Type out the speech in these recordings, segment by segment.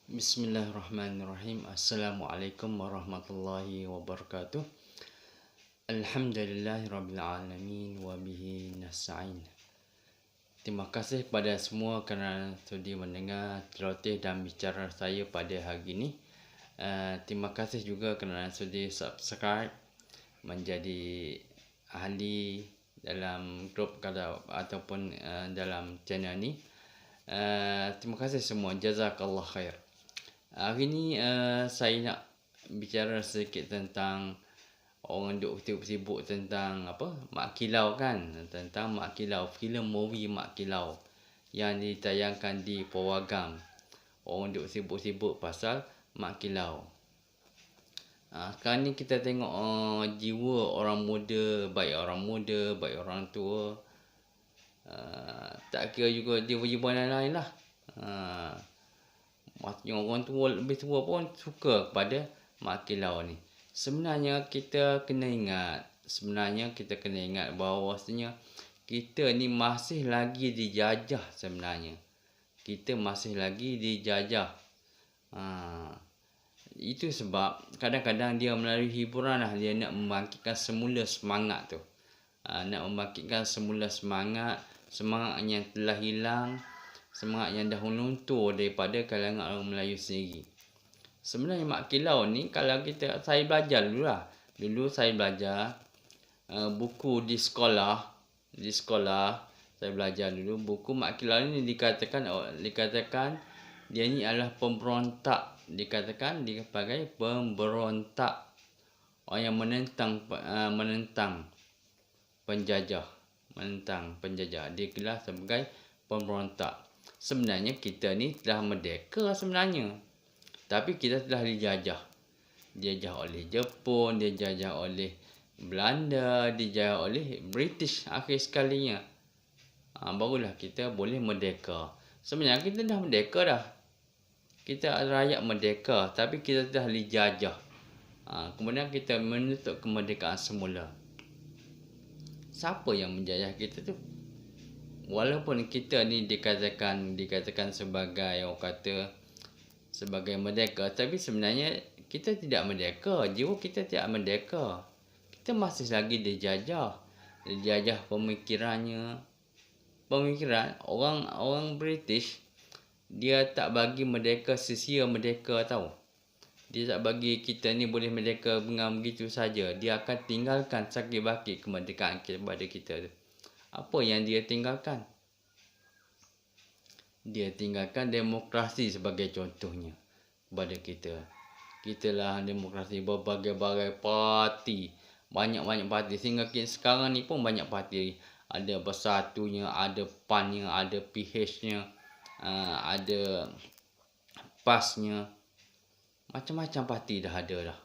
Bismillahirrahmanirrahim. Assalamualaikum warahmatullahi wabarakatuh. Alhamdulillahirabbil alamin wa bihi nasta'in. Terima kasih kepada semua kerana sudi mendengar celoteh dan bicara saya pada hari ini. Terima kasih juga kerana sudi subscribe menjadi ahli dalam grup ataupun dalam channel ni. Terima kasih semua. Jazakallah khair. Hari ni saya nak bicara sedikit tentang orang duk sibuk tentang Mak Kilau kan, tentang Mak Kilau, filem movie Mak Kilau yang ditayangkan di Pawagam. Orang duk sibuk-sibuk pasal Mak Kilau. Sekarang ni kita tengok jiwa orang muda, baik orang tua, tak kira juga jiwa-jiwa lain-lain lah. Maksudnya orang tua, lebih tua pun suka kepada Mak Kilau ni. Sebenarnya kita kena ingat bahawasanya kita ni masih lagi dijajah sebenarnya. Kita masih lagi dijajah. Itu sebab kadang-kadang dia melalui hiburan lah, dia nak membangkitkan semula semangat tu. Nak membangkitkan semula semangat yang telah hilang, semangat yang dah luntur daripada kalangan orang Melayu sendiri. Sebenarnya Mak Kilau ni, kalau saya belajar dulu lah. Dulu saya belajar buku di sekolah saya belajar dulu buku Mak Kilau ni dikatakan dia ni adalah pemberontak, dikatakan dia sebagai pemberontak, orang yang menentang penjajah. Dia kira sebagai pemberontak. Sebenarnya kita ni telah merdeka sebenarnya, tapi kita telah dijajah. Dijajah oleh Jepun, dijajah oleh Belanda, dijajah oleh British akhir sekalinya. Barulah kita boleh merdeka. Sebenarnya kita dah merdeka dah. Kita rakyat merdeka, tapi kita telah dijajah. Kemudian kita menuntut kemerdekaan semula. Siapa yang menjajah kita tu? Walaupun kita ni dikatakan sebagai sebagai merdeka, tapi sebenarnya kita tidak merdeka. Jiwa kita tidak merdeka. Kita masih lagi dijajah pemikiran orang British. Dia tak bagi merdeka sia-sia merdeka tau. Dia tak bagi kita ni boleh merdeka dengan begitu saja. Dia akan tinggalkan sakit-bakit kemerdekaan kepada kita tu. Apa yang dia tinggalkan? Dia tinggalkan demokrasi sebagai contohnya kepada kita. Kita lah demokrasi, berbagai-bagai parti. Banyak-banyak parti. Sehingga sekarang ni pun banyak parti. Ada Bersatunya, ada PAN-nya, ada PH-nya, ada PAS-nya. Macam-macam parti dah ada dah.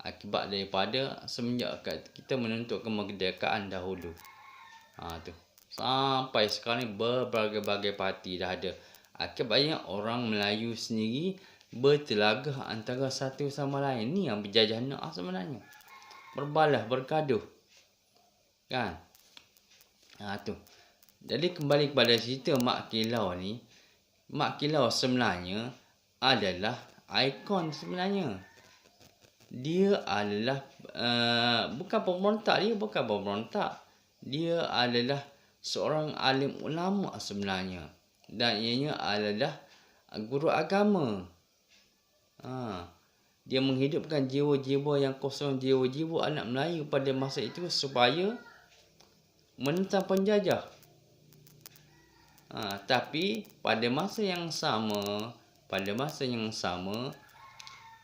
Akibat daripada semenjak kita menuntut kemerdekaan dahulu. Tu. Sampai sekarang ni berbagai-bagai parti dah ada. Akibatnya orang Melayu sendiri bertelagah antara satu sama lain. Ni yang berjajah nak sebenarnya. Berbalah, bergaduh. Kan? Tu. Jadi kembali kepada cerita Mak Kilau ni. Mak Kilau sebenarnya adalah ikon sebenarnya. Dia adalah bukan pemberontak. Dia adalah seorang alim ulama sebenarnya. Dan ianya adalah guru agama. Dia menghidupkan jiwa-jiwa yang kosong, jiwa-jiwa anak Melayu pada masa itu supaya menentang penjajah. Tapi pada masa yang sama,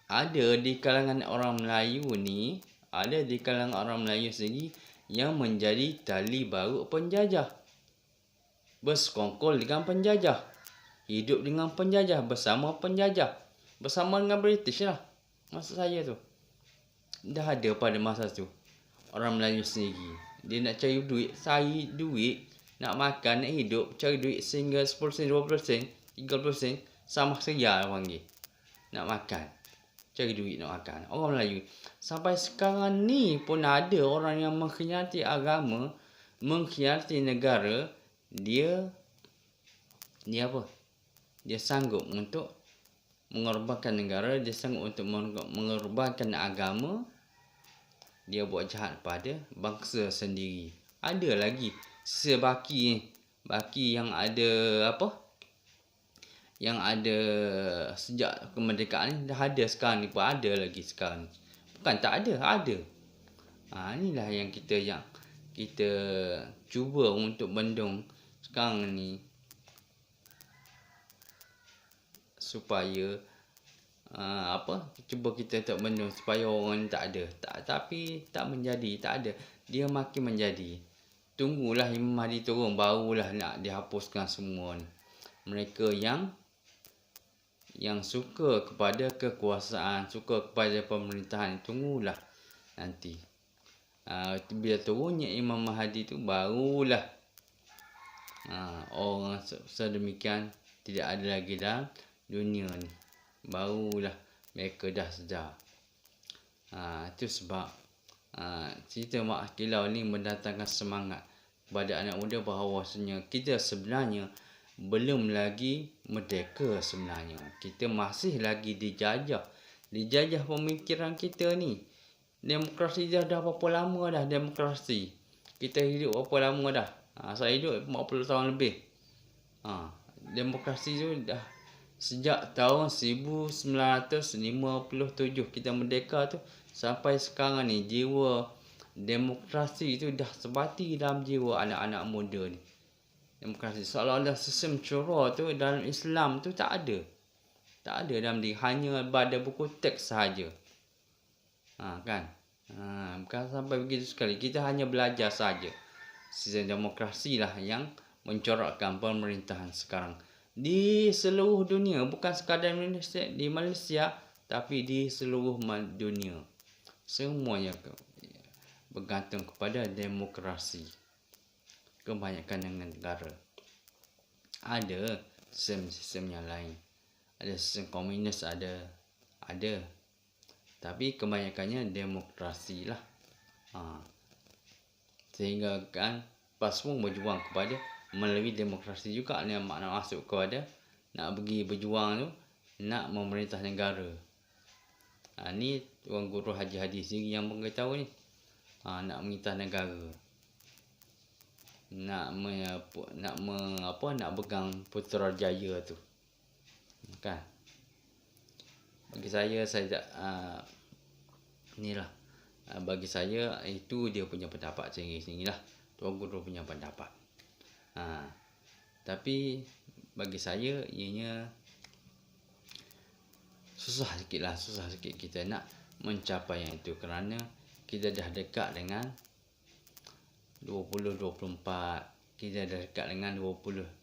ada di kalangan orang Melayu sendiri yang menjadi tali baru penjajah. Bersekongkol dengan penjajah. Hidup dengan penjajah, bersama penjajah. Bersama dengan British lah. Maksud saya tu. Dah ada pada masa tu. Orang Melayu sendiri. Dia nak cari duit, nak makan, nak hidup, cari duit sehingga 10%, 20%, 30%, sama saja orang panggil. Nak makan. Cari duit nak makan. Orang Melayu. Sampai sekarang ni pun ada orang yang mengkhianati agama, mengkhianati negara. Dia sanggup untuk mengorbankan negara, dia sanggup untuk mengorbankan agama, dia buat jahat pada bangsa sendiri. Ada lagi sisa baki yang ada yang ada sejak kemerdekaan ni, dah ada sekarang ni pun ada lagi sekarang ni. Bukan tak ada. Inilah yang kita cuba untuk bendung sekarang ni, supaya cuba kita untuk bendung supaya orang ni tak ada. Tapi tak menjadi, tak ada. Dia makin menjadi. Tunggulah Imam Mahdi turun, barulah nak dihapuskan semua ni. Mereka yang suka kepada kekuasaan, suka kepada pemerintahan, tunggulah nanti. Bila turunnya Imam Mahdi tu, barulah orang sedemikian tidak ada lagi dalam dunia ni. Barulah mereka dah sedar. Itu sebab cerita Mak Kilau ni mendatangkan semangat kepada anak muda bahawasanya kita sebenarnya belum lagi merdeka sebenarnya. Kita masih lagi dijajah pemikiran kita ni. Demokrasi dah berapa lama dah demokrasi. Kita hidup berapa lama dah? Saya hidup 40 tahun lebih. Demokrasi tu dah sejak tahun 1957 kita merdeka tu sampai sekarang ni, jiwa demokrasi tu dah sebati dalam jiwa anak-anak muda ni. Demokrasi seolah-olah sistem syura tu dalam Islam tu tak ada. Tak ada dalam dia, hanya pada buku teks sahaja. Kan? Bukan sampai begitu sekali. Kita hanya belajar saja. Sistem demokrasi lah yang mencorakkan pemerintahan sekarang di seluruh dunia, bukan sekadar di Malaysia, tapi di seluruh dunia. Semuanya bergantung kepada demokrasi. Kebanyakan negara ada sistem yang lain, ada sistem komunis, ada, tapi kebanyakannya demokrasi lah. Sehingga kan PAS pun berjuang kepada melalui demokrasi juga, ni makna masuk kepada nak pergi berjuang tu, nak memerintah negara. Ni Tuan Guru Haji Hadi sendiri yang beritahu ni. Nak memerintah negara, nak pegang Putrajaya tu. Kan? Bagi saya tak inilah. Bagi saya itu dia punya pendapat sendiri lah. Tuan Guru punya pendapat. Tapi bagi saya ianya susah sikit kita nak mencapai yang itu, kerana kita dah dekat dengan 2024, kita dah dekat dengan 2030.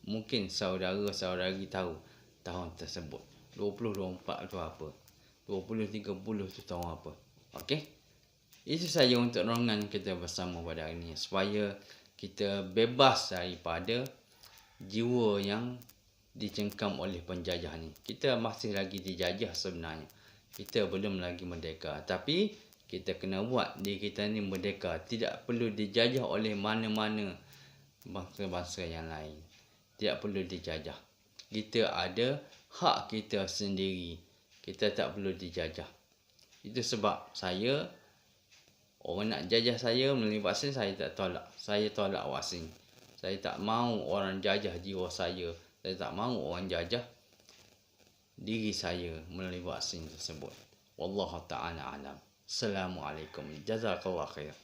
Mungkin saudara-saudari tahu tahun tersebut 2024 tu apa, 2030 tu tahun apa. Okey, itu saja untuk renungan kita bersama pada hari ini, supaya kita bebas daripada jiwa yang dicengkam oleh penjajah ni. Kita masih lagi dijajah sebenarnya. Kita belum lagi merdeka, tapi kita kena buat diri kita ni merdeka. Tidak perlu dijajah oleh mana-mana bangsa-bangsa yang lain. Tidak perlu dijajah. Kita ada hak kita sendiri. Kita tak perlu dijajah. Itu sebab orang nak jajah saya melalui vaksin, saya tak tolak. Saya tolak vaksin. Saya tak mahu orang jajah jiwa saya. Saya tak mahu orang jajah diri saya melalui vaksin tersebut. Wallahu ta'ala alam. Assalamualaikum. Jazakallah khair.